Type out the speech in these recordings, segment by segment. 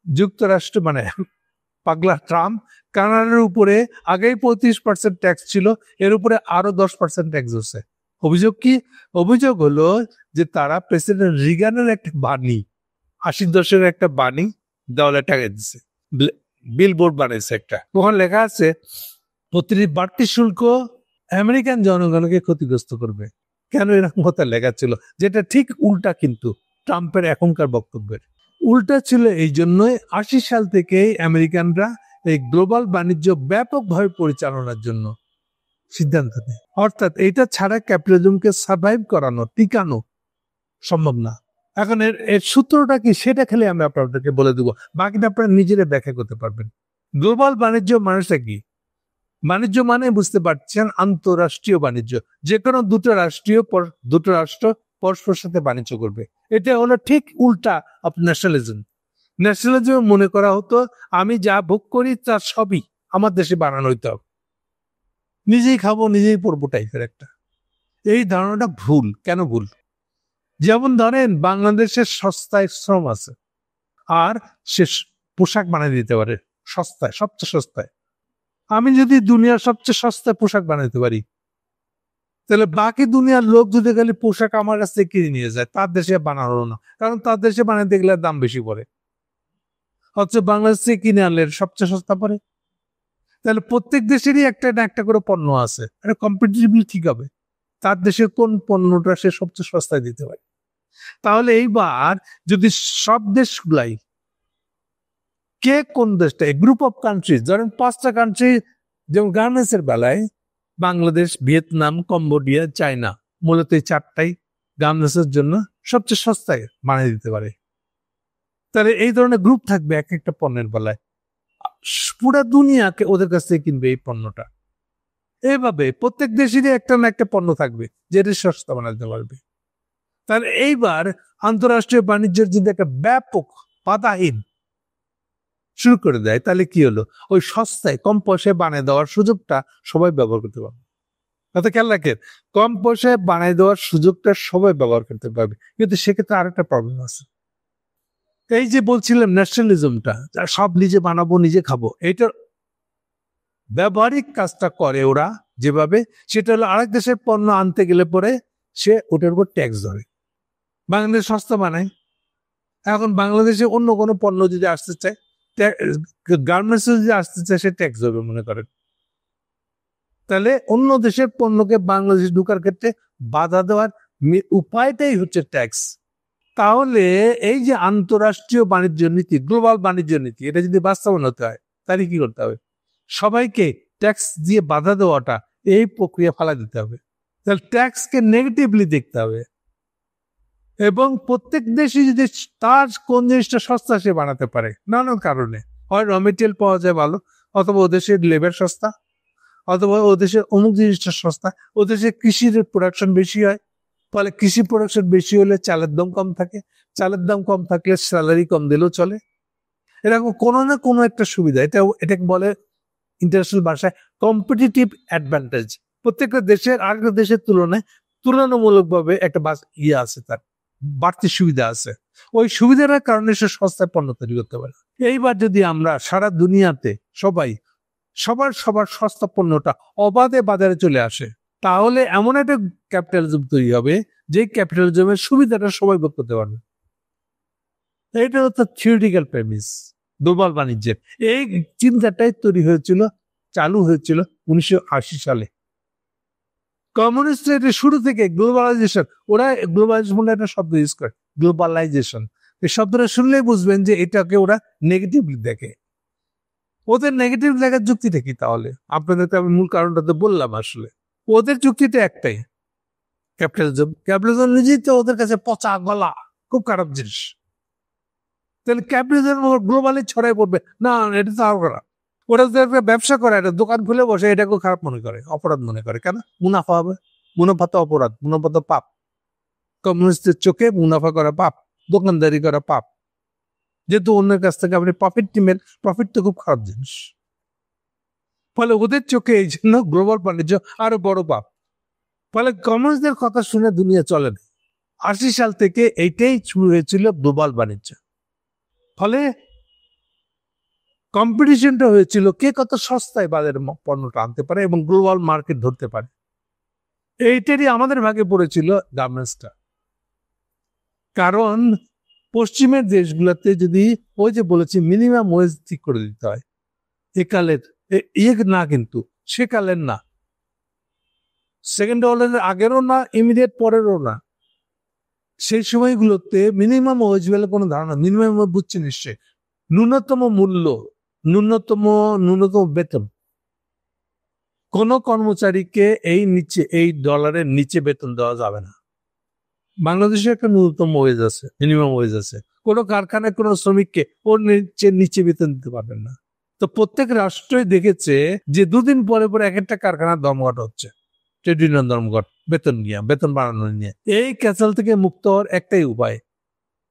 যুক্তরাষ্ট্র মানে পাগলা ট্রাম্প কানাডার উপরে আগেই 35% ট্যাক্স ছিল, এর উপরে আরো 10% ট্যাক্স হচ্ছে। অভিযোগ কি? অভিযোগ হলো যে তারা প্রেসিডেন্ট রিগানের একটা বাণী, 80 দশকের একটা বাণী দেওয়ালে টাকা দিচ্ছে, বিলবোর্ড বানাইছে একটা, ওখানে লেখা আছে প্রতিটি বাড়তি শুল্ক আমেরিকান জনগণকে ক্ষতিগ্রস্ত করবে। কেন এরকম কথা লেখা ছিল? যেটা ঠিক উল্টা কিন্তু ট্রাম্পের এখনকার বক্তব্যের উল্টা ছিল। এই জন্যই 80 সাল থেকে আমেরিকানরা এই গ্লোবাল বাণিজ্য ব্যাপকভাবে পরিচালনার জন্য সিদ্ধান্ত নেয়। অর্থাৎ এটা ছাড়া ক্যাপিটালিজমকে সার্ভাইভ করানো, টিকানো সম্ভব না। এখন এর সূত্রটা কি সেটা খেলে আমি আপনাদেরকে বলে দেবো, বাকিটা আপনারা নিজেরা ব্যাখ্যা করতে পারবেন। গ্লোবাল বাণিজ্য মানুষটা কি? বাণিজ্য মানে বুঝতে পারছেন আন্তঃরাষ্ট্রীয় বাণিজ্য, যে কোনো দুটো রাষ্ট্র পরস্পর সাথে বাণিজ্য করবে। এটা হলো ঠিক উল্টা অফ ন্যাশনালিজম। ন্যাশনালিজম মনে করা হতো আমি যা ভোগ করি তার সবই আমার দেশে বানানো হইতে হবে, নিজেই খাবো নিজেই পরবো টাইপের একটা। এই ধারণাটা ভুল। কেন ভুল? যেমন ধরেন বাংলাদেশের সস্তায় শ্রম আছে, আর সে পোশাক বানিয়ে দিতে পারে সস্তায়, সবচেয়ে সস্তায়। আমি যদি দুনিয়ার সবচেয়ে সস্তায় পোশাক বানাইতে পারি, তাহলে বাকি দুনিয়ার লোক যদি খালি পোশাক আমার কাছ থেকে কিনে নিয়ে যায়, তার দেশে বানানো না, কারণ তার দেশে বানাইতে গেলে দাম বেশি পড়ে। হচ্ছে বাংলাদেশ থেকে কিনে আনলে সবচেয়ে সস্তা পড়ে। তাহলে প্রত্যেক দেশেরই একটা না একটা করে পণ্য আছে, এটা কম্পিটিটিভলি ঠিক হবে তার দেশের কোন পণ্যটা সে সবচেয়ে সস্তায় দিতে পারে। তাহলে এইবার যদি সব দেশগুলাই, কে কোন দেশটা, গ্রুপ অফ কান্ট্রি, ধরেন 5টা কান্ট্রি, যেমন গার্মেন্টস এর বেলায় বাংলাদেশ, ভিয়েতনাম, কম্বোডিয়া, চায়না, মূলত এই 4টাই গার্মেন্টস এর জন্য সবচেয়ে সস্তায় বানিয়ে দিতে পারে। তাহলে এই ধরনের গ্রুপ থাকবে এক একটা পণ্যের বেলায়, পুরা দুনিয়াকে ওদের কাছ থেকে কিনবে এই পণ্যটা। এইভাবে প্রত্যেক দেশেরই একটা না একটা পণ্য থাকবে যেটা সস্তা বানাতে পারবে। তাহলে এইবার আন্তঃরাষ্ট্রীয় বাণিজ্যের যদি একটা ব্যাপক বাধাহীন শুরু করে দেয়, তাহলে কি হলো? ওই সস্তায় কম পয়সায় বানিয়ে দেওয়ার সুযোগটা সবাই ব্যবহার করতে পারবে। তাতে খেয়াল রাখেন, কম পয়সায় বানিয়ে দেওয়ার সুযোগটা সবাই ব্যবহার করতে পারবে, কিন্তু সেক্ষেত্রে আরেকটা প্রবলেম আছে। এই যে বলছিলাম ন্যাশনালিজমটা, সব নিজে বানাবো নিজে খাবো, এইটার ব্যবহারিক কাজটা করে ওরা যেভাবে, সেটা হলো আরেক দেশের পণ্য আনতে গেলে পরে সে ওটার উপর ট্যাক্স ধরে। বাংলাদেশ সস্তা বানায়, এখন বাংলাদেশে অন্য কোনো পণ্য যদি আসতে চায়, গার্মেন্টস যদি আসতে চায়, সে ট্যাক্স ধরবে মনে করেন। তাহলে অন্য দেশের পণ্যকে বাংলাদেশে ঢুকার ক্ষেত্রে বাধা দেওয়ার উপায়টাই হচ্ছে ট্যাক্স। তাহলে এই যে আন্তঃরাষ্ট্রীয় বাণিজ্য নীতি, গ্লোবাল বাণিজ্য নীতি, এটা যদি বাস্তবায়ন হতে হয়, তাহলে কি করতে হবে? সবাইকে ট্যাক্স দিয়ে বাধা দেওয়াটা, এই প্রক্রিয়া ফালা দিতে হবে। তাহলে ট্যাক্সকে নেগেটিভলি দেখতে হবে, এবং প্রত্যেক দেশে যদি তার কোন জিনিসটা সস্তা সে বানাতে পারে নানান কারণে, হয় র মেটেরিয়াল পাওয়া যায় ভালো, অথবা ও দেশের লেবার সস্তা, অথবা ও দেশের অমুক জিনিসটা সস্তা, ও দেশে কৃষির প্রোডাকশন বেশি হয়, ফলে কৃষি প্রোডাকশন বেশি হলে চালের দাম কম থাকে, চালের দাম কম থাকলে স্যালারি কম দিলেও চলে। এরকম কোনো না কোনো একটা সুবিধা, এটাকে বলে ইন্টারন্যাশনাল ভাষায় কম্পিটিটিভ অ্যাডভান্টেজ। প্রত্যেকটা দেশের আরেকটা দেশের তুলনায় তুলনামূলকভাবে একটা আছে, তার বাড়তি সুবিধা আছে। ওই সুবিধার কারণে সে সস্তায় পণ্য তৈরি করতে পারে। এইবার যদি আমরা সারা দুনিয়াতে সবার সস্তা পণ্যটা অবাধে বাজারে চলে আসে, তাহলে এমন একটা ক্যাপিটালিজম তৈরি হবে যে ক্যাপিটালিজমের সুবিধাটা সবাই ভোগ করতে পারবে। এটা হচ্ছে থিওরিটিক্যাল প্রেমিস গ্লোবাল বাণিজ্যের। এই চিন্তাটাই তৈরি হয়েছিল, চালু হয়েছিল 1980 সালে। কমিউনিস্ট শুরু থেকে গ্লোবালাইজেশন, ওরা গ্লোবালাইজেশন বলে একটা শব্দ ইউজ করে, গ্লোবালাইজেশন। এই শব্দটা শুনলেই বুঝবেন যে এটাকে ওরা নেগেটিভলি দেখে। ওদের নেগেটিভ দেখার যুক্তিটা কি? তাহলে আপনাদেরকে আমি মূল কারণটা তো বললাম। আসলে ওদের যুক্তিটা একটাই, ক্যাপিটালিজম নিজেই তো ওদের কাছে পচা গলা, খুব খারাপ জিনিস। তাহলে ক্যাপিটালিজম গ্লোবালি ছড়াই পড়বে না, এটা তো আরো খারাপ। ওরা যদি একটা ব্যবসা করে, একটা দোকান খুলে বসে, এটাকেও খারাপ মনে করে, অপরাধ মনে করে। কেন? মুনাফা হবে, মুনাফা তো অপরাধ, মুনাফা তো পাপ। কমিউনিস্টের চোখে মুনাফা করা পাপ, দোকানদারি করা পাপ। যেহেতু অন্যের কাছ থেকে আপনি প্রফিট নিবেন, প্রফিট তো খুব খারাপ জিনিস। ফলে ওদের চোখে এই জন্য গ্লোবাল বাণিজ্য আরো বড় পাপ। ফলে কমিউনিস্টদের কথা শুনে দুনিয়া চলে না। 80 সাল থেকে এইটাই শুরু হয়েছিল গ্লোবাল বাণিজ্য। ফলে কম্পিটিশনটা হয়েছিল কে কত সস্তায় বাজারে পণ্যটা আনতে পারে এবং গ্লোবাল মার্কেট ধরতে পারে। এইটারই আমাদের ভাগে পড়েছিল গার্মেন্টসটা। কারণ পশ্চিমের দেশগুলোতে যদি ওই যে বলেছি মিনিমাম ওয়েজ ঠিক করে দিতে হয়, একালের না, কিন্তু সেকালের না, সেকেন্ড ওয়ার্ল্ডের আগেরও না, ইমিডিয়েট পরেরও না। সেই সময়গুলোতে মিনিমাম ওয়েজ বলে কোনো ধারণা, মিনিমাম বুঝছে নিশ্চয় ন্যূনতম মূল্য, ন্যূনতম বেতন। কোন কর্মচারীকে এই ডলারের নিচে বেতন দেওয়া যাবে না। বাংলাদেশে একটা ন্যূনতম ওয়েজ আছে, মিনিমাম ওয়েজ আছে। কোনো কারখানায় কোনো শ্রমিককে ওর নিচে বেতন দিতে পারবেন না। তো প্রত্যেক রাষ্ট্রই দেখেছে যে দুদিন পরে পরে এক একটা কারখানার ধর্মঘট হচ্ছে, ট্রেড ইউনিয়ন ধর্মঘট, বেতন বাড়ানো নিয়ে। এই ক্যাচাল থেকে মুক্ত হওয়ার একটাই উপায়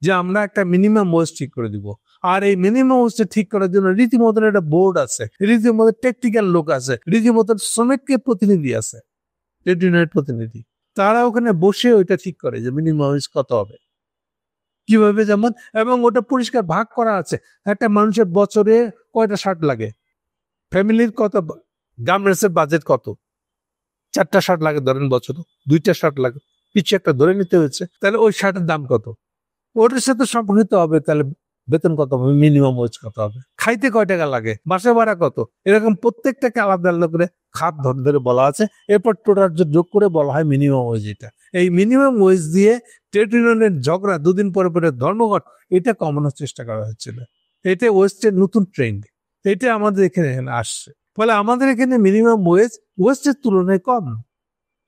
যে আমরা একটা মিনিমাম ওয়েজ ঠিক করে দিব। আর এই মিনিমাম ওয়েজটা ঠিক করার জন্য রীতিমতন একটা বোর্ড আছে, রীতিমতো টেকনিক্যাল লোক আছে, রীতিমতন শ্রমিকের প্রতিনিধি আছে, ট্রেড ইউনিয়নের প্রতিনিধি। তারা ওখানে বসে ওইটা ঠিক করে যে মিনিমাম ওয়েজ কত হবে, কিভাবে, যেমন, এবং ওটা পরিষ্কার ভাগ করা আছে। একটা মানুষের বছরে কয়টা শার্ট লাগে, ফ্যামিলির কত, গার্মেন্টসের বাজেট কত, 4টা শার্ট লাগে ধরেন বছরে, 2টা শার্ট লাগে, কিছু একটা ধরে নিতে হয়েছে, তাহলে ওই শার্টের দাম কত, ওটার সাথে সম্পর্কিত হবে তাহলে বেতন কত হবে, মিনিমাম ওয়েজ কত হবে, খাইতে কয় টাকা লাগে, বাসা ভাড়া কত, এরকম প্রত্যেকটাকে আলাদা আলাদা করে খাত ধরে ধরে বলা আছে। এরপর টোটাল যোগ করে বলা হয় মিনিমাম ওয়েজ। এটা এই মিনিমাম ওয়েজ দিয়ে ট্রেড ইউনিয়নের ঝগড়া, দুদিন পরে পরে ধর্মঘট, এটা কমানোর চেষ্টা করা হয়েছিল। এটা ওয়েস্টের নতুন ট্রেন্ড, এটা আমাদের এখানে আসছে। ফলে আমাদের এখানে মিনিমাম ওয়েজ ওয়েস্টের তুলনায় কম।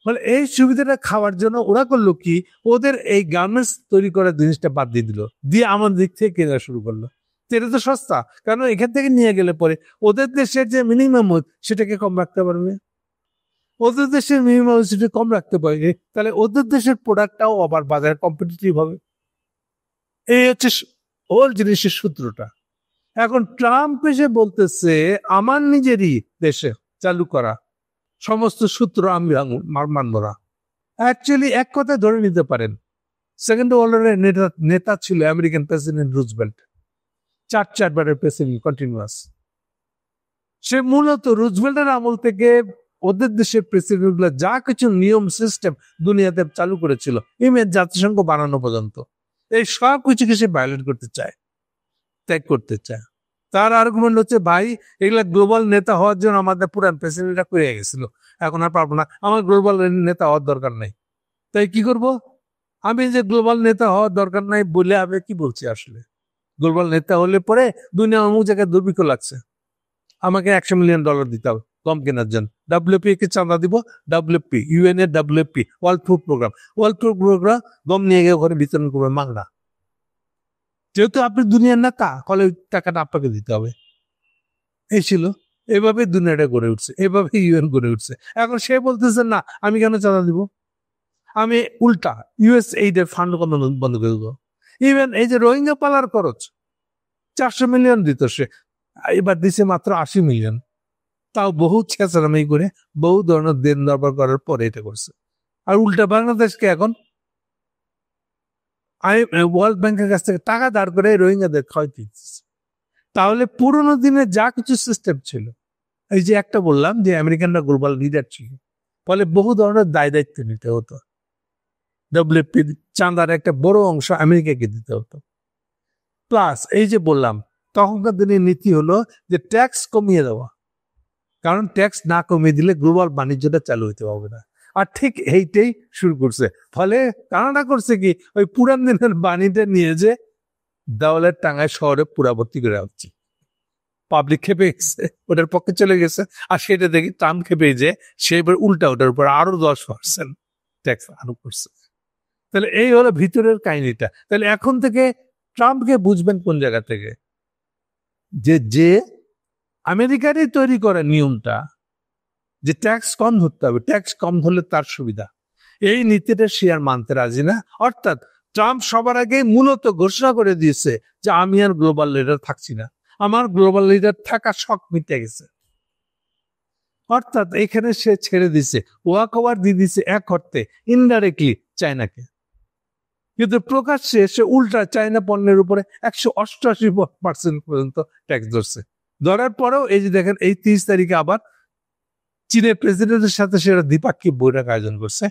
ফলে এই সুবিধাটা খাওয়ার জন্য ওরা করলো কি, ওদের এই গার্মেন্টস তৈরি করার জিনিসটা বাদ দিয়ে দিল, দিয়ে আমাদের দিক থেকে কেনা শুরু করলো। এটা তো সস্তা, কারণ এখান থেকে নিয়ে গেলে পরে ওদের দেশের যে মিনিমাম ওয়েজ সেটাকে কম রাখতে পারবে, ওদের দেশের মিনিমাম ওয়েজ সেটা কম রাখতে পারবে, তাহলে ওদের দেশের প্রোডাক্টটাও আবার বাজারে কম্পিটিটিভ হবে। এই হচ্ছে হোল জিনিসের সূত্রটা। এখন ট্রাম্প এসে বলতেছে আমার নিজেরই দেশে চালু করা সমস্ত সূত্র আমি মানব না। অ্যাকচুয়ালি এক কথায় ধরে নিতে পারেন, সেকেন্ড ওয়ার্ল্ডের নেতা ছিল আমেরিকান প্রেসিডেন্ট রুজভেল্ট, 4বারের প্রেসিডেন্ট কন্টিনিউয়াস। সে মূলত রুজভেল্টের আমল থেকে ওদের দেশের প্রেসিডেন্ট গুলো যা কিছু নিয়ম সিস্টেম দুনিয়াতে চালু করেছিল, ইমেজ জাতিসংঘ বানানো পর্যন্ত, এই সব কিছুকে সে ভায়োলেট করতে চায়, ত্যাগ করতে চায়। তার আর্গুমেন্ট হচ্ছে, ভাই এগুলা গ্লোবাল নেতা হওয়ার জন্য আমাদের পুরান প্রেসিডেন্টরা করে গেছিল, এখন আর পারবো না, আমার গ্লোবাল নেতা হওয়ার দরকার নাই। তাই কি করব, আমি যে গ্লোবাল নেতা হওয়ার দরকার নাই বলে আমি কি বলছি, আসলে গ্লোবাল নেতা হলে পরে দুনিয়া অমুক জায়গায় দুর্ভিক্ষ লাগছে, আমাকে $100 মিলিয়ন দিতে হবে গম কেনার জন্য, WFP কে চাঁদা দিব, WFP UN এর WFP ওয়ার্ল্ড ফুড প্রোগ্রাম গম নিয়ে গিয়ে ওখানে বিতরণ করবে মাংনা। যেহেতু আপনি দুনিয়ার নেতা, ফলে টাকাটা আপনাকে দিতে হবে। এই ছিল, এভাবে দুনিয়াটা গড়ে উঠছে, এভাবে UN গড়ে উঠছে। এখন সে বলতেছে না আমি কেন চাঁদা দিব, আমি উল্টা US এইডের ফান্ড বন্ধ করে দেবো। ইভেন এই যে রোহিঙ্গা পালার খরচ 400 মিলিয়ন দিত সে, এবার দিছে মাত্র 80 মিলিয়ন, তাও বহু ছেঁচারামি করে, বহু ধরনের দেন দরবার করার পরে এটা করছে। আর উল্টা বাংলাদেশকে এখন ওয়ার্ল্ড ব্যাংকের কাছ থেকে টাকা ধার করে রোহিঙ্গাদের ক্ষয় দিচ্ছে। তাহলে পুরোনো দিনে যা কিছু সিস্টেম ছিল, এই যে একটা বললাম যে আমেরিকানরা গ্লোবাল লিডার ছিল, ফলে বহু ধরনের দায় দায়িত্ব নিতে হতো, WFP চাঁদার একটা বড় অংশ আমেরিকাকে দিতে হতো। প্লাস এই যে বললাম তখনকার দিনের নীতি হলো যে ট্যাক্স কমিয়ে দেওয়া, কারণ ট্যাক্স না কমিয়ে দিলে গ্লোবাল বাণিজ্যটা চালু হইতে পারবে না। আর ঠিক এইটাই শুরু করছে। ফলে কানাডা করছে কি, ওই পুরান দিনের বাণীটা নিয়ে যে দেওয়ালের টাঙ্গায় শহরে পুরাবর্তী করে আসছে, পাবলিক খেপে গেছে, ওটার পক্ষে চলে গেছে। আর সেটা দেখি ট্রাম্প খেপে যে সে এবার উল্টা ওটার উপর আরো 10% ট্যাক্স আরোপ করছে। তাহলে এই হলো ভিতরের কাহিনীটা। তাহলে এখন থেকে ট্রাম্পকে বুঝবেন কোন জায়গা থেকে, যে আমেরিকারই তৈরি করা নিয়মটা যে ট্যাক্স কম ধরতে হবে, ট্যাক্স কম ধরলে তার সুবিধা, এই নীতিটা সে আর মানতে রাজি না। অর্থাৎ ট্রাম্প সবার আগে মূলত ঘোষণা করে দিয়েছে যে আমি আর গ্লোবাল লিডার থাকছি না, আমার গ্লোবাল লিডার থাকা শখ মিটে গেছে। অর্থাৎ এখানে সে ছেড়ে দিছে, ওয়াক ওভার দিয়ে দিছে এক অর্থে ইনডাইরেক্টলি চায়নাকে, কিন্তু প্রকাশ্যে সে উল্টা চায়না পণ্যের উপরে 188% পর্যন্ত ট্যাক্স ধরছে। ধরার পরেও এই যে দেখেন এই 30 তারিখে আবার চীনের প্রেসিডেন্টের সাথে সেটা দ্বিপাক্ষিক বৈঠক আয়োজন করছে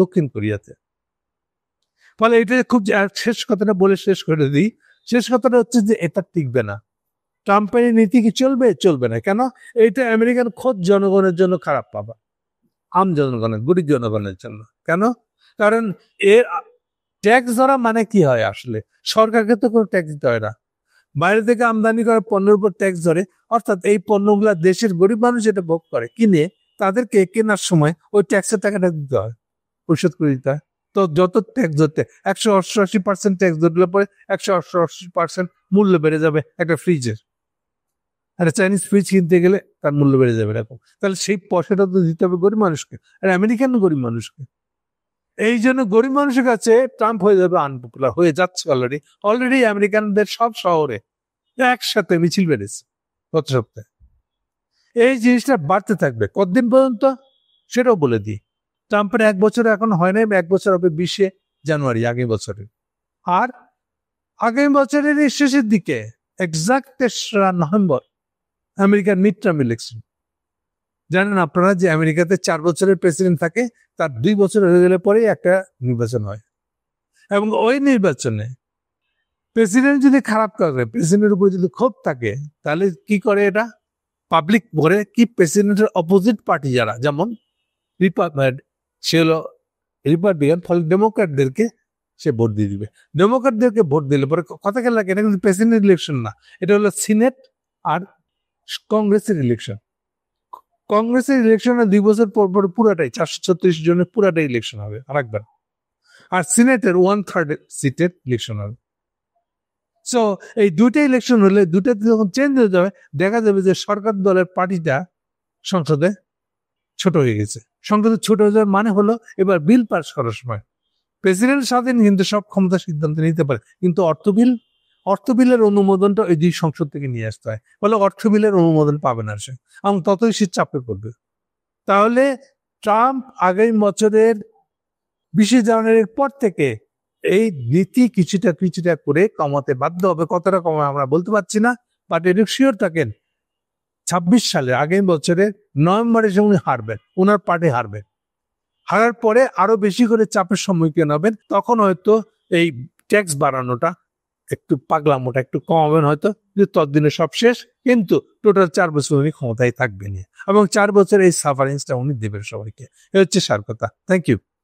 দক্ষিণ কোরিয়াতে। ফলে এটা খুব শেষ কথাটা বলে শেষ করে দিই। শেষ কথাটা হচ্ছে যে এটা টিকবে না। ট্রাম্পের নীতি কি চলবে? চলবে না। কেন? এইটা আমেরিকান খোদ জনগণের জন্য খারাপ পাবা, আম জনগণের, গরিব জনগণের জন্য। কেন? কারণ এর ট্যাক্স ধরা মানে কি হয় আসলে? সরকারকে তো কোনো ট্যাক্স দিতে হয় না, বাইরে থেকে আমদানি করা পণ্যের উপর ট্যাক্স ধরে, অর্থাৎ এই পণ্যগুলা দেশের গরিব মানুষ যেটা ভোগ করে কিনে তাদেরকে কেনার সময় ওই ট্যাক্সের টাকাটা দিতে হয়, পরিশোধ করে দিতে হয়। তো যত ট্যাক্স ধরতে 188% ট্যাক্স ধরলে পরে 188% মূল্য বেড়ে যাবে একটা ফ্রিজের। একটা চাইনিজ ফ্রিজ কিনতে গেলে তার মূল্য বেড়ে যাবে এরকম। তাহলে সেই পয়সাটা তো দিতে হবে গরিব মানুষকে, আর আমেরিকান গরিব মানুষকে। এই জন্য গরিব মানুষের কাছে ট্রাম্প হয়ে যাবে আনপপুলার, হয়ে যাচ্ছে অলরেডি আমেরিকানদের সব শহরে একসাথে মিছিল বেড়েছে গত সপ্তাহে। এই জিনিসটা বাড়তে থাকবে কতদিন পর্যন্ত সেটাও বলে দিই। ট্রাম্পের 1 বছর এখন হয় নাই, 1 বছর হবে 20শে জানুয়ারি আগামী বছরের। আর আগামী বছরের শেষের দিকে এক্সাক্ট 3রা নভেম্বর আমেরিকার মিড টার্ম ইলেকশন। জানেন আপনারা যে আমেরিকাতে 4 বছরের প্রেসিডেন্ট থাকে, তার 2 বছর হয়ে গেলে পরেই একটা নির্বাচন হয়, এবং ওই নির্বাচনে প্রেসিডেন্ট যদি খারাপ করে, প্রেসিডেন্টের উপর যদি ক্ষোভ থাকে, তাহলে কি করে এটা পাবলিক করে কি প্রেসিডেন্টের অপোজিট পার্টি যারা, যেমন সে হলো রিপাবলিকান, ফলে ডেমোক্র্যাটদেরকে সে ভোট দিয়ে দিবে। ডেমোক্র্যাটদেরকে ভোট দিলে পরে কথা খেয়াল রাখে, এটা কিন্তু প্রেসিডেন্ট ইলেকশন না, এটা হলো সিনেট আর কংগ্রেসের ইলেকশন। কংগ্রেসের ইলেকশনে 2 বছর পর পর পুরাটাই 436 জনের পুরাটাই ইলেকশন হবে আরেকবার, আর সিনেটের 1/3 সিটের ইলেকশন হবে। সো এই দুইটা ইলেকশন হলে দুটাতে যখন চেঞ্জ হয়ে যাবে, দেখা যাবে যে সরকার দলের পার্টিটা সংসদে ছোট হয়ে গেছে। সংসদে ছোট হয়ে যাওয়ার মানে হলো এবার বিল পাস করার সময় প্রেসিডেন্ট স্বাধীন, কিন্তু সব ক্ষমতা সিদ্ধান্ত নিতে পারে, কিন্তু অর্থ বিলের অনুমোদনটা ওই 2 সংসদ থেকে নিয়ে আসতে হয়, বলে অর্থ বিলের অনুমোদন পাবে না সে, এবং ততই সে চাপে পড়বে। তাহলে ট্রাম্প আগামী বছরের 20শে জানুয়ারির পর থেকে এই নীতি কিছুটা কিছুটা করে কমাতে বাধ্য হবে। কতটা কমায় আমরা বলতে পারছি না, বাট এটা শিওর থাকেন 26 সালে আগামী বছরের নভেম্বরের সময় হারবেন, ওনার পার্টি হারবেন। হারার পরে আরো বেশি করে চাপের সম্মুখীন হবেন, তখন হয়তো এই ট্যাক্স বাড়ানোটা একটু পাগলামোটা একটু কমাবেন হয়তো, যে ততদিনে সব শেষ, কিন্তু টোটাল 4 বছর উনি ক্ষমতায় থাকবেন, এবং 4 বছর এই সাফারেন্সটা উনি দেবেন সবাইকে। এ হচ্ছে সার কথা। Thank you.